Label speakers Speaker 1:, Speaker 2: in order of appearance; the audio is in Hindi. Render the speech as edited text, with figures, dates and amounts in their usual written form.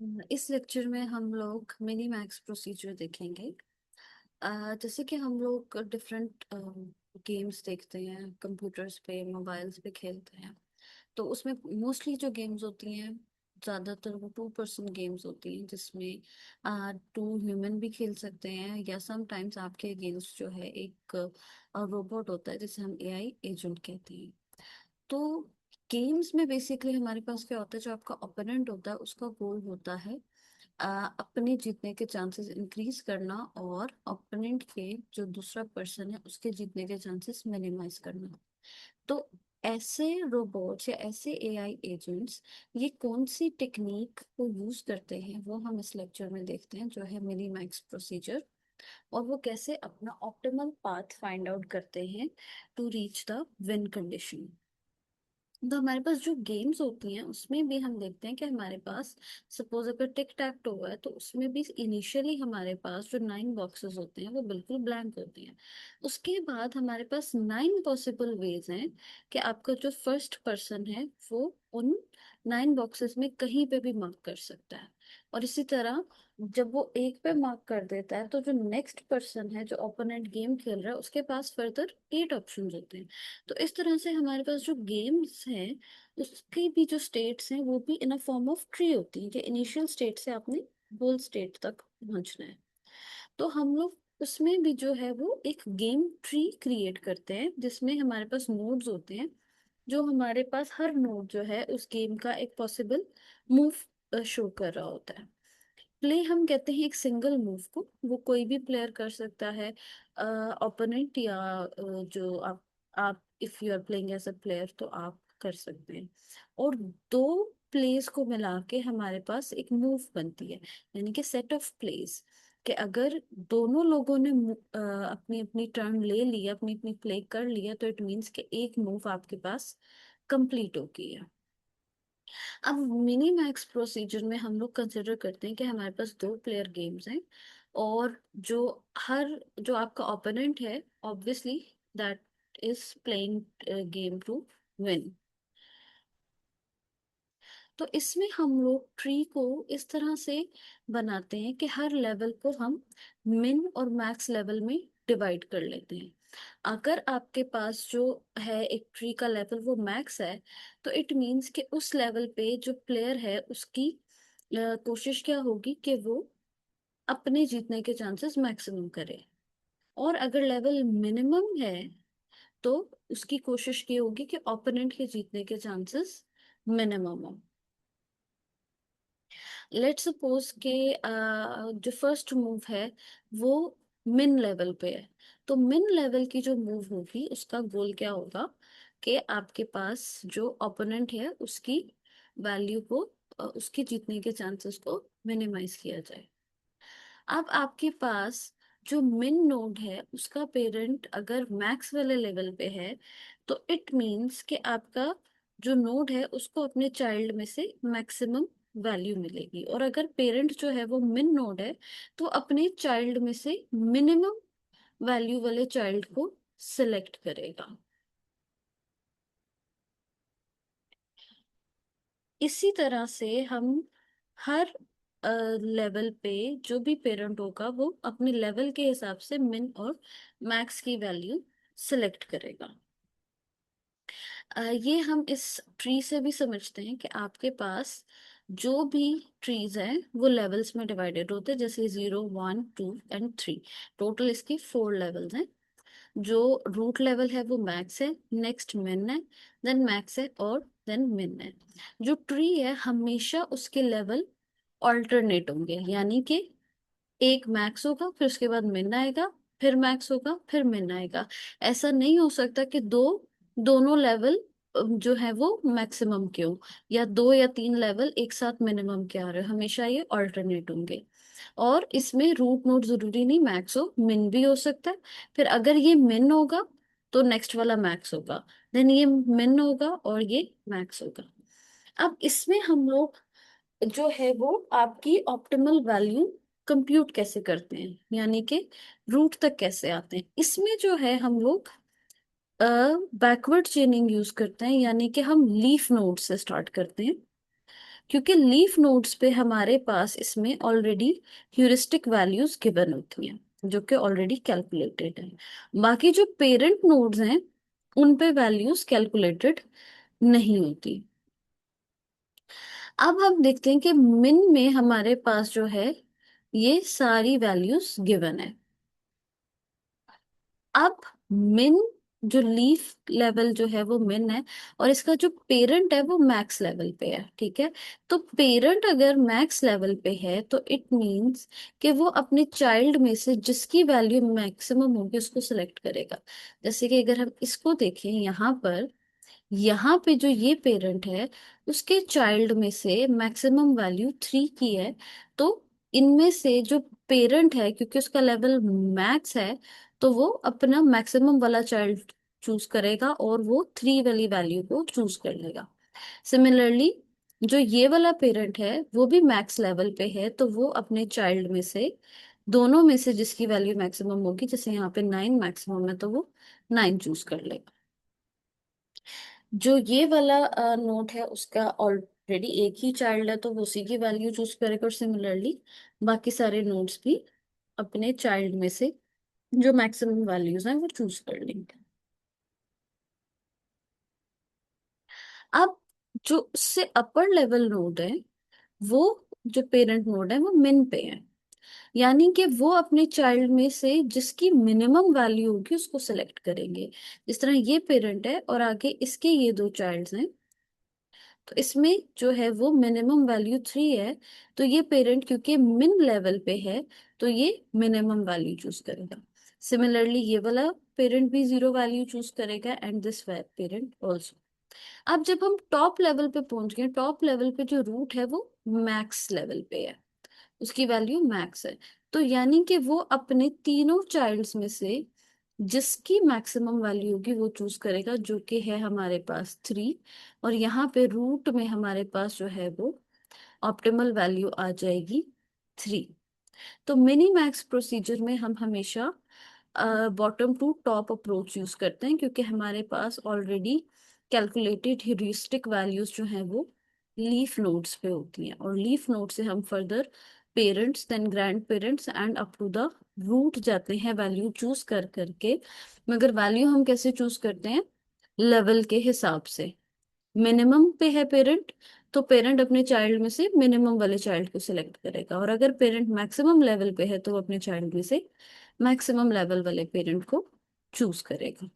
Speaker 1: इस लेक्चर में हम लोग मिनी मैक्स प्रोसीजर देखेंगे। जैसे कि हम लोग डिफरेंट गेम्स देखते हैं, कंप्यूटर्स पे, मोबाइल्स पे खेलते हैं। तो उसमें मोस्टली जो गेम्स होती हैं, ज़्यादातर वो 2 पर्सन गेम्स होती हैं, जिसमें 2 ह्यूमन भी खेल सकते हैं, या समटाइम्स आपके अगेंस्ट जो है एक रोबोट होता है जिसे हम एआई एजेंट कहते हैं। तो गेम्स में बेसिकली हमारे पास क्या होता है, जो आपका ओपोनेंट होता है उसका गोल होता है अपने जीतने के चांसेस इंक्रीज करना, और ओपोनेंट के जो दूसरा पर्सन है उसके जीतने के चांसेस मिनिमाइज करना। तो ऐसे रोबोट्स या ऐसे एआई एजेंट्स ये कौन सी टेक्निक को यूज करते हैं, वो हम इस लेक्चर में देखते हैं, जो है मिनी मैक्स प्रोसीजर। और वो कैसे अपना ऑप्टिमल पाथ फाइंड आउट करते हैं to reach the win condition. तो हमारे पास जो गेम्स होती हैं उसमें भी हम देखते हैं कि हमारे पास, सपोज अगर टिक टैक टो है, तो उसमें भी इनिशियली हमारे पास जो 9 बॉक्सेस होते हैं वो बिल्कुल ब्लैंक होते हैं। उसके बाद हमारे पास 9 पॉसिबल वेज हैं कि आपका जो फर्स्ट पर्सन है वो उन 9 बॉक्सेस में कहीं पे भी मार्क कर सकता है। और इसी तरह जब वो एक पे मार्क कर देता है, तो जो नेक्स्ट पर्सन है जो ओपोनेंट गेम खेल रहा है उसके पास फर्दर 8 ऑप्शंस होते हैं। तो इस तरह से हमारे पास जो गेम्स हैं उसकी भी जो स्टेट्स हैं वो भी इन अ फॉर्म ऑफ ट्री होती हैं, कि इनिशियल स्टेट से आपने गोल स्टेट तक पहुंचना है। तो हम लोग उसमें भी जो है वो एक गेम ट्री क्रिएट करते हैं, जिसमें हमारे पास नोड्स होते हैं। जो हमारे पास हर नोड जो है उस गेम का एक पॉसिबल मूव शो कर रहा होता है। प्ले हम कहते हैं एक सिंगल मूव को, वो कोई भी प्लेयर कर सकता है, ओपोनेंट या जो आप if you are playing as a player तो आप कर सकते हैं। और दो प्लेस को मिला के हमारे पास एक मूव बनती है, यानी कि सेट ऑफ प्लेस। कि अगर दोनों लोगों ने अपनी अपनी टर्न ले लिया, अपनी अपनी प्ले कर लिया, तो इट मीन्स कि एक मूव आपके पास कंप्लीट हो गई है। अब मिनी मैक्स प्रोसीजर में हम लोग कंसिडर करते हैं कि हमारे पास 2 प्लेयर गेम्स हैं, और जो आपका ओपोनेंट है, obviously that is playing game to win. तो इसमें हम लोग ट्री को इस तरह से बनाते हैं कि हर लेवल को हम मिन और मैक्स लेवल में डिवाइड कर लेते हैं। अगर आपके पास जो है एक ट्री का लेवल वो मैक्स है, तो इट मीन्स कि उस लेवल पे जो प्लेयर है उसकी कोशिश क्या होगी कि वो अपने जीतने के चांसेस मैक्सिमम करे। और अगर लेवल मिनिमम है, तो उसकी कोशिश ये होगी कि ओपोनेंट के जीतने के चांसेस मिनिमम हो। लेट्स सपोज के जो फर्स्ट मूव है वो मिन लेवल पे है। तो मिन लेवल की जो मूव होगी उसका गोल क्या होगा, कि आपके पास जो ओपोनेंट है उसकी वैल्यू को, उसके जीतने के चांसेस को मिनिमाइज किया जाए। अब आपके पास जो मिन नोड है उसका पेरेंट अगर मैक्स वाले लेवल पे है, तो इट मीन्स कि आपका जो नोड है उसको अपने चाइल्ड में से मैक्सिमम वैल्यू मिलेगी। और अगर पेरेंट जो है वो मिन नोड है, तो अपने चाइल्ड में से मिनिमम वैल्यू वाले चाइल्ड को सिलेक्ट करेगा। इसी तरह से हम हर लेवल पे जो भी पेरेंट होगा वो अपने लेवल के हिसाब से मिन और मैक्स की वैल्यू सिलेक्ट करेगा। ये हम इस ट्री से भी समझते हैं कि आपके पास जो भी ट्रीज हैं वो लेवल्स में डिवाइडेड होते हैं, जैसे 0, 1, 2 एंड 3। टोटल इसकी 4 लेवल्स हैं। जो रूट लेवल है वो मैक्स है, नेक्स्ट मिन है, देन मैक्स है, और देन मिन है। जो ट्री है हमेशा उसके लेवल ऑल्टरनेट होंगे, यानी कि एक मैक्स होगा, फिर उसके बाद मिन आएगा, फिर मैक्स होगा, फिर मिन आएगा। ऐसा नहीं हो सकता कि दोनों लेवल जो है वो मैक्सिमम के हो, या 2 या 3 लेवल एक साथ मिनिमम के आ रहे हो। हमेशा ये ऑल्टरनेट होंगे। और इसमें रूट नोड जरूरी नहीं मैक्स हो, मिन भी हो सकता है। फिर अगर ये मिन होगा तो नेक्स्ट वाला मैक्स होगा, देन ये मिन होगा और ये मैक्स होगा। अब इसमें हम लोग जो है वो आपकी ऑप्टिमल वैल्यू कंप्यूट कैसे करते हैं, यानी कि रूट तक कैसे आते हैं। इसमें जो है हम लोग बैकवर्ड चेनिंग यूज करते हैं, यानी कि हम लीफ नोड से स्टार्ट करते हैं। क्योंकि लीफ नोड्स पे हमारे पास इसमें ऑलरेडी ह्यूरिस्टिक वैल्यूज गिवन होती हैं जो कि ऑलरेडी कैलकुलेटेड है। बाकी जो पेरेंट नोड्स हैं उन पे वैल्यूज कैलकुलेटेड नहीं होती। अब हम देखते हैं कि मिन में हमारे पास जो है ये सारी वैल्यूज गिवन है। अब मिन जो लीफ लेवल जो है वो मिन है और इसका जो पेरेंट है वो मैक्स लेवल पे है, ठीक है। तो पेरेंट अगर मैक्स लेवल पे है तो इट मींस कि वो अपने चाइल्ड में से जिसकी वैल्यू मैक्सिमम होगी उसको सिलेक्ट करेगा। जैसे कि अगर हम इसको देखें यहाँ पर, यहाँ पे जो ये पेरेंट है उसके चाइल्ड में से मैक्सिमम वैल्यू 3 की है। तो इनमें से जो पेरेंट है क्योंकि उसका लेवल मैक्स है तो वो अपना मैक्सिमम वाला चाइल्ड चूज करेगा और वो 3 वाली वैल्यू को चूज कर लेगा। सिमिलरली जो ये वाला पेरेंट है वो भी मैक्स लेवल पे है तो वो अपने चाइल्ड में से दोनों में से जिसकी वैल्यू मैक्सिमम होगी, जैसे यहाँ पे 9 मैक्सिमम है तो वो 9 चूज कर लेगा। जो ये वाला नोट है उसका ऑलरेडी एक ही चाइल्ड है तो वो उसी की वैल्यू चूज करेगा और सिमिलरली बाकी सारे नोट्स भी अपने चाइल्ड में से जो मैक्सिमम वैल्यूज हैं वो चूज कर लेंगे। अब जो उससे अपर लेवल नोड है वो, जो पेरेंट नोड है वो मिन पे है, यानी कि वो अपने चाइल्ड में से जिसकी मिनिमम वैल्यू होगी उसको सिलेक्ट करेंगे। जिस तरह ये पेरेंट है और आगे इसके ये दो चाइल्ड्स हैं तो इसमें जो है वो मिनिमम वैल्यू 3 है। तो ये पेरेंट क्योंकि मिन लेवल पे है तो ये मिनिमम वैल्यू चूज करेगा। सिमिलरली ये वाला पेरेंट भी 0 वैल्यू चूज करेगा एंड दिस पेरेंट ऑल्सो। अब जब हम टॉप लेवल पे पहुंच गए, टॉप लेवल पे जो रूट है वो मैक्स लेवल पे है, उसकी वैल्यू मैक्स है। तो यानी कि वो अपने तीनों चाइल्ड्स में से जिसकी मैक्सिमम वैल्यू होगी वो चूज करेगा, जो कि है हमारे पास 3। और यहाँ पे रूट में हमारे पास जो है वो ऑप्टिमल वैल्यू आ जाएगी 3। तो मिनी मैक्स प्रोसीजर में हम हमेशा bottom to top approach use करते हैं क्योंकि हमारे पास ऑलरेडी कैलकुलेटेड ह्यूरिस्टिक वैल्यूज जो हैं वो लीफ नोड्स पे होती हैं और लीफ नोड से हम further parents then grand parents and up to the root जाते हैं वैल्यू चूज कर करके। मगर वैल्यू हम कैसे चूज करते हैं? लेवल के हिसाब से। मिनिमम पे है पेरेंट तो पेरेंट अपने चाइल्ड में से मिनिमम वाले चाइल्ड को सिलेक्ट करेगा और अगर पेरेंट मैक्सिमम लेवल पे है तो वो अपने चाइल्ड में से मैक्सिमम लेवल वाले पेरेंट को चूज करेगा।